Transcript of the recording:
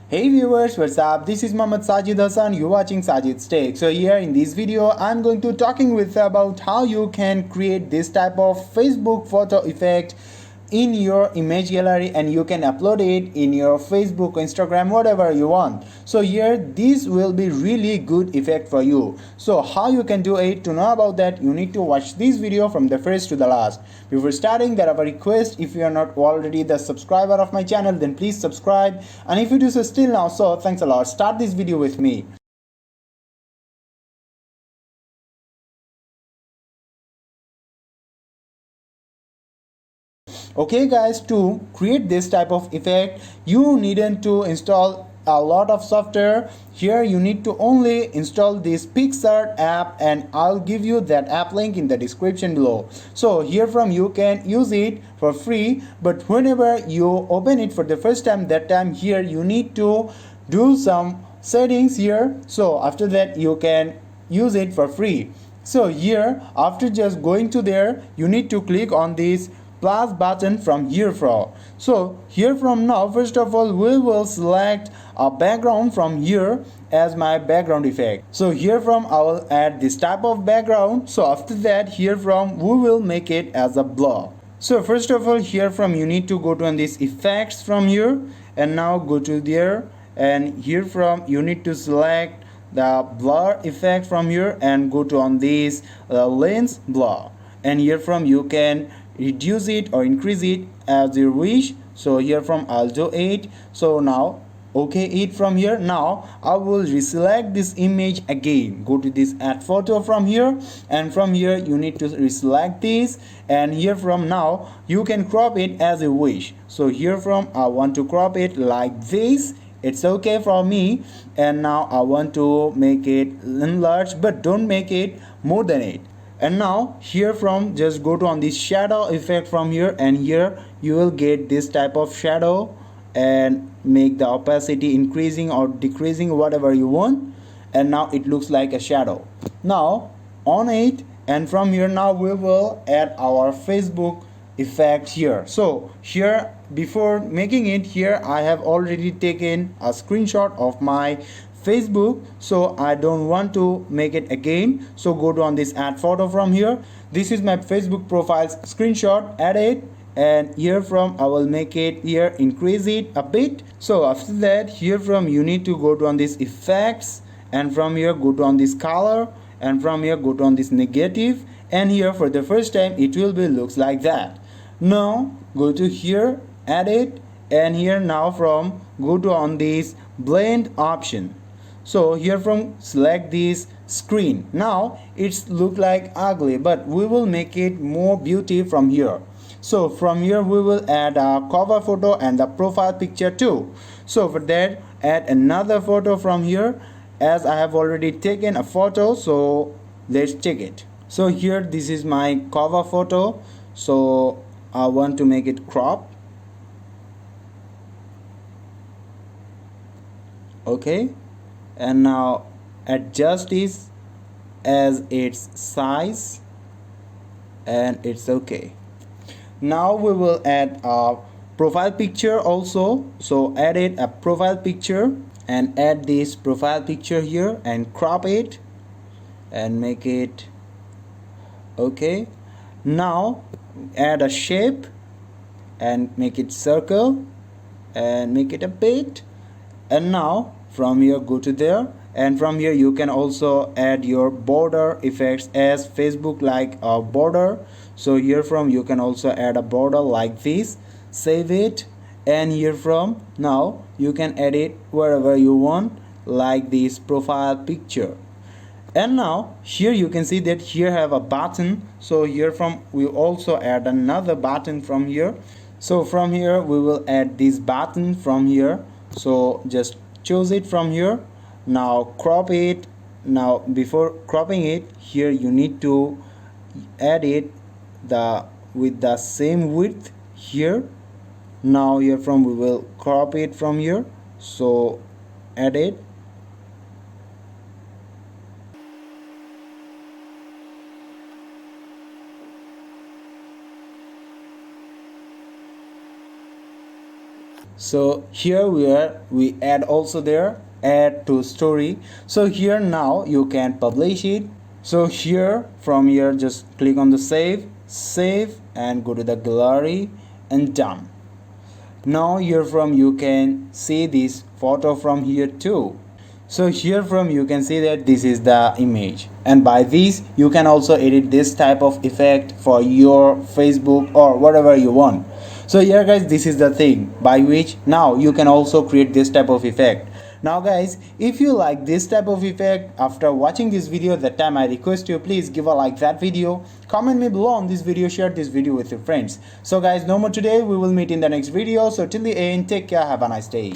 Hey viewers, what's up? This is Mohammad Sajid Hassan. You're watching Sajid's Take. So here in this video, I'm going to talking with about how you can create this type of Facebook photo effect in your image gallery, and you can upload it in your Facebook, Instagram, whatever you want. So here this will be really good effect for you. So how you can do it, to know about that you need to watch this video from the first to the last. Before starting, there are a request: if you are not already the subscriber of my channel, then please subscribe, and if you do so still now, so thanks a lot. Start this video with me. Okay guys, to create this type of effect you needn't to install a lot of software. Here you need to only install this PicsArt app, and I'll give you that app link in the description below. So here from you can use it for free, but whenever you open it for the first time, that time here you need to do some settings here. So after that you can use it for free. So here, after just going to there, you need to click on this plus button from here from. So here from now, first of all, we will select a background from here as my background effect. So here from I will add this type of background. So after that, here from we will make it as a blur. So first of all, here from you need to go to on this effects from here, and now go to there, and here from you need to select the blur effect from here and go to on this lens blur, and here from you can reduce it or increase it as you wish. So here from I'll do it. So now okay it from here. Now I will reselect this image again, go to this add photo from here, and from here you need to reselect this, and here from now you can crop it as you wish. So here from I want to crop it like this, it's okay for me, and now I want to make it enlarged, but don't make it more than it. And now here from just go to on this shadow effect from here, and here you will get this type of shadow, and make the opacity increasing or decreasing, whatever you want, and now it looks like a shadow. Now on it, and from here now we will add our Facebook effect here. So here, before making it, here I have already taken a screenshot of my Facebook, so I don't want to make it again. So go to on this add photo from here. This is my Facebook profile's screenshot, add it, and here from I will make it here, increase it a bit. So after that, here from you need to go to on this effects, and from here go to on this color, and from here go to on this negative, and here for the first time it will be looks like that. Now go to here, add it, and here now from go to on this blend option. So here from select this screen. Now it's look like ugly, but we will make it more beauty from here. So from here we will add a cover photo and the profile picture too. So for that, add another photo from here, as I have already taken a photo. So let's check it. So here this is my cover photo. So I want to make it crop. Okay, and now adjust this as its size, and it's okay. Now we will add a profile picture also. So edit a profile picture and add this profile picture here and crop it and make it okay. Now add a shape and make it circle and make it a bit, and now from here go to there, and from here you can also add your border effects as Facebook like a border. So here from you can also add a border like this, save it, and here from now you can edit wherever you want like this profile picture. And now here you can see that here have a button. So here from we also add another button from here. So from here we will add this button from here. So just choose it from here. Now crop it. Now before cropping it, here you need to add it with the same width here. Now here from we will crop it from here. So add it. So here we add also there, add to story. So here now you can publish it. So here from here just click on the save and go to the gallery and done. Now here from you can see this photo from here too. So here from you can see that this is the image, and by this you can also edit this type of effect for your Facebook or whatever you want. So here guys, this is the thing by which now you can also create this type of effect. Now guys, if you like this type of effect after watching this video, that time I request you please give a like that video, comment me below on this video, share this video with your friends. So guys, no more today, we will meet in the next video. So till the end, take care, have a nice day.